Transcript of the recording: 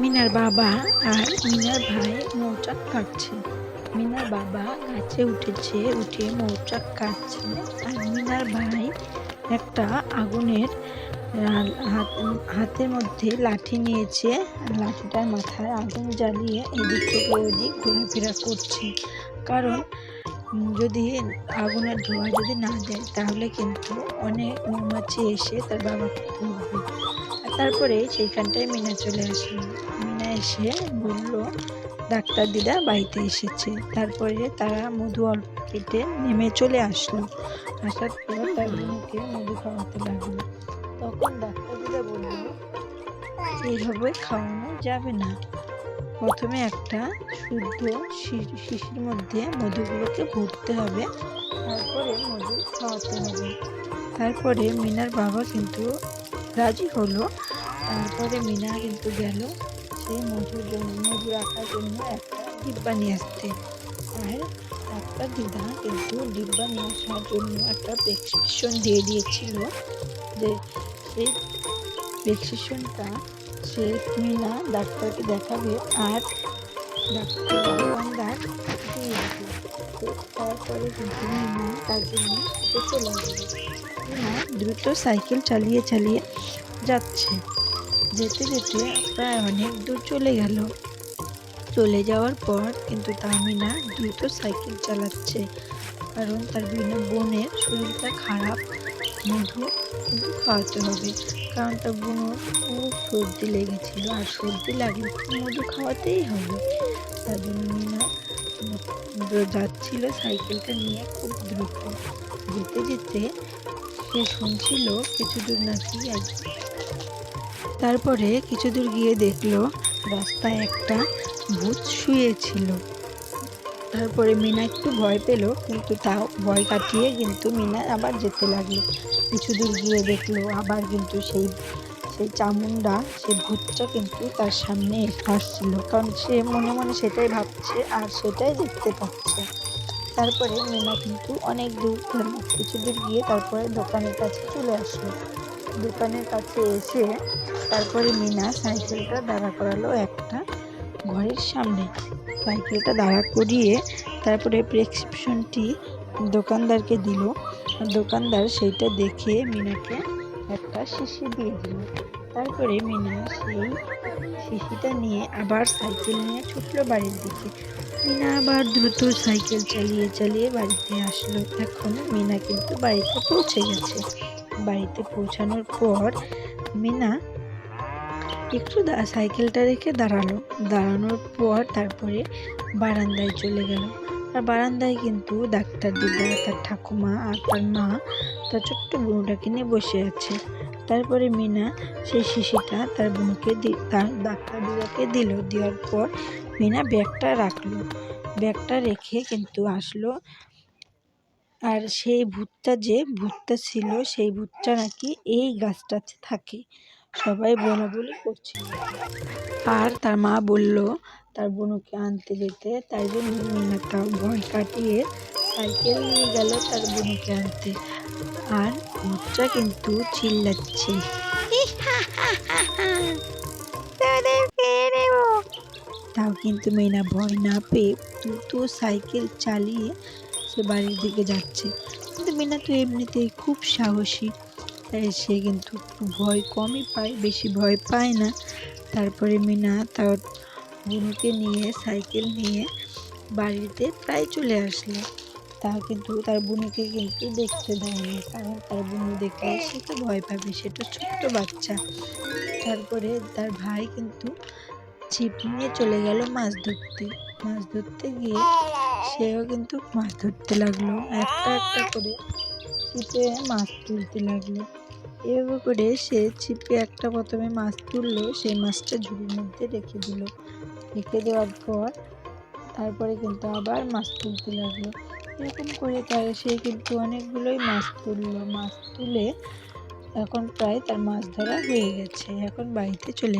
মিনার বাবা আর মিনার ভাই মৌচাক কাটছে। মিনার বাবা গাছে উঠেছে, উঠে মৌচাক কাটছে। আর মিনার ভাই একটা আগুনের হাতের মধ্যে লাঠি নিয়েছে। লাঠিটার মাথায় আগুন জ্বালিয়ে এদিক থেকে ওদিক ঘোরাফেরা করছে। কারণ যদি আগুনের ধোঁয়া যদি না দেয় তাহলে কিন্তু অনেক মৌমাছি এসে তার বাবাকে ধরবে। আর তারপরে সেইখানটায় মিনা চলে আসলো। মিনা এসে বলল ডাক্তার দিদা বাড়িতে এসেছে। তারপরে তারা মধু অল্প কেটে নেমে চলে আসলো। আসার পর তার বোনকে মধু খাওয়াতে লাগলো। তখন ডাক্তার দিদা বলল এইভাবে খাওয়ানো যাবে না, প্রথমে একটা শুদ্ধ শিশির মধ্যে মধুগুলোকে ভরতে হবে, তারপরে মধু খাওয়াতে হবে। তারপরে মিনার বাবা কিন্তু রাজি হলো। তারপরে মিনা কিন্তু গেল সেই মধু রাখার জন্য একটা ডিব্বা নিয়ে আসতে। আর ডাক্তার দিদা কিন্তু ডিব্বা নিয়ে আসার জন্য একটা প্রেসক্রিপশন দিয়ে দিয়েছিল, যে সেই প্রেসক্রিপশনটা সে মিনা ডাক্তারকে দেখাবে আর দোকানদার দিয়ে দিবে। তারপরে কিন্তু মিনা তার জন্য চলে আসবে। মিনা দ্রুত সাইকেল চালিয়ে চালিয়ে যাচ্ছে। যেতে যেতে প্রায় অনেক দূর চলে গেল। চলে যাওয়ার পর কিন্তু মিনা দ্রুত সাইকেল চালাচ্ছে, কারণ তার বোনের শরীরটা খারাপ। মধু কিন্তু খাওয়াতে হবে, কারণ তার বোনের খুব সর্দি লেগেছিল, আর সর্দি লাগলে মধু খাওয়াতেই হবে। তার জন্য মিনা যাচ্ছিল সাইকেলটা নিয়ে খুব দ্রুত। যেতে যেতে সে শুনছিল কিছু দূর নাকি তারপরে কিছু দূর গিয়ে দেখলো রাস্তায় একটা ভূত শুয়েছিল। তারপরে মিনা একটু ভয় পেল, কিন্তু তাও ভয় কাটিয়ে কিন্তু মিনা আবার যেতে লাগলো। কিছু দূর গিয়ে দেখলো আবার কিন্তু সেই চামুন্ডা, সেই ভূতটা কিন্তু তার সামনে আসছিল, কারণ সে মনে মনে সেটাই ভাবছে আর সেটাই দেখতে পাচ্ছে। তারপরে মিনা কিন্তু অনেক দূর গেল, কিছু দূর গিয়ে তারপরে দোকানের কাছে চলে আসলো। দোকানের কাছে এসে তারপরে মিনা সাইকেলটা দাঁড়া করালো একটা ঘরের সামনে। সাইকেলটা দাঁড়া করিয়ে তারপরে প্রেসক্রিপশনটি দোকানদারকে দিল। দোকানদার সেইটা দেখে মিনাকে একটা শিশি দিয়ে দিল। তারপরে মিনা সেই শিশিটা নিয়ে আবার সাইকেল নিয়ে ছুটলো বাড়ির দিকে। মিনা আবার দ্রুত সাইকেল চালিয়ে চালিয়ে বাড়িতে আসলো। এখন মিনা কিন্তু বাড়িতে পৌঁছে গেছে। বাড়িতে পৌঁছানোর পর মিনা একটু সাইকেলটা রেখে দাঁড়ানোর পর তারপরে বারান্দায় চলে গেল। আর বারান্দায় কিন্তু ডাক্তার দিদা, তার ঠাকুমা আর তার মা তার ছোট্ট বোনটাকে নিয়ে বসে আছে। তারপরে মিনা সেই শিশিটা তার বোনকে তার ডাক্তার দিদাকে দিল। দেওয়ার পর মিনা ব্যাগটা রাখলো। ব্যাগটা রেখে কিন্তু আসলো। আর সেই ভূতটা ছিল, সেই ভূতটা নাকি এই গাছটাতে থাকে, সবাই বলাবলি করছিল। আর তার মা বলল তার বোনকে আনতে যেতে, তাই জন্য মিনা তাও ভয় কাটিয়ে সাইকেল নিয়ে গেল তার বোনকে আনতে। আর ভূতটা কিন্তু চিল্লাচ্ছে, তাও কিন্তু মিনা ভয় না পেয়ে দ্রুত সাইকেল চালিয়ে সে বাড়ির দিকে যাচ্ছে। কিন্তু মিনা তো এমনিতেই খুব সাহসী, তাই সে কিন্তু ভয় কমই পায়, বেশি ভয় পায় না। তারপরে মিনা তার বোনকে নিয়ে সাইকেল নিয়ে বাড়িতে প্রায় চলে আসলো। তা কিন্তু তার বোনকে কিন্তু দেখতে দেয়নি, কারণ তার বোন দেখলে সে তো ভয় পাবে, সেটা ছোট্ট বাচ্চা। তারপরে তার ভাই কিন্তু ছিপ নিয়ে চলে গেল মাছ ধরতে গিয়ে সেও কিন্তু মাছ ধরতে লাগলো। একটা একটা করে ছিপে মাছ তুলতে লাগলো। এভাবে করে সে ছিপে একটা প্রথমে মাছ তুললো, সেই মাছটা ঝুড়ির মধ্যে রেখে দিল। রেখে দেওয়ার পর তারপরে কিন্তু আবার মাছ তুলতে লাগলো। এরকম করে সে কিন্তু অনেকগুলোই মাছ তুললো। মাছ তুলে এখন প্রায় তার মাছ ধরা হয়ে গেছে। এখন বাড়িতে চলে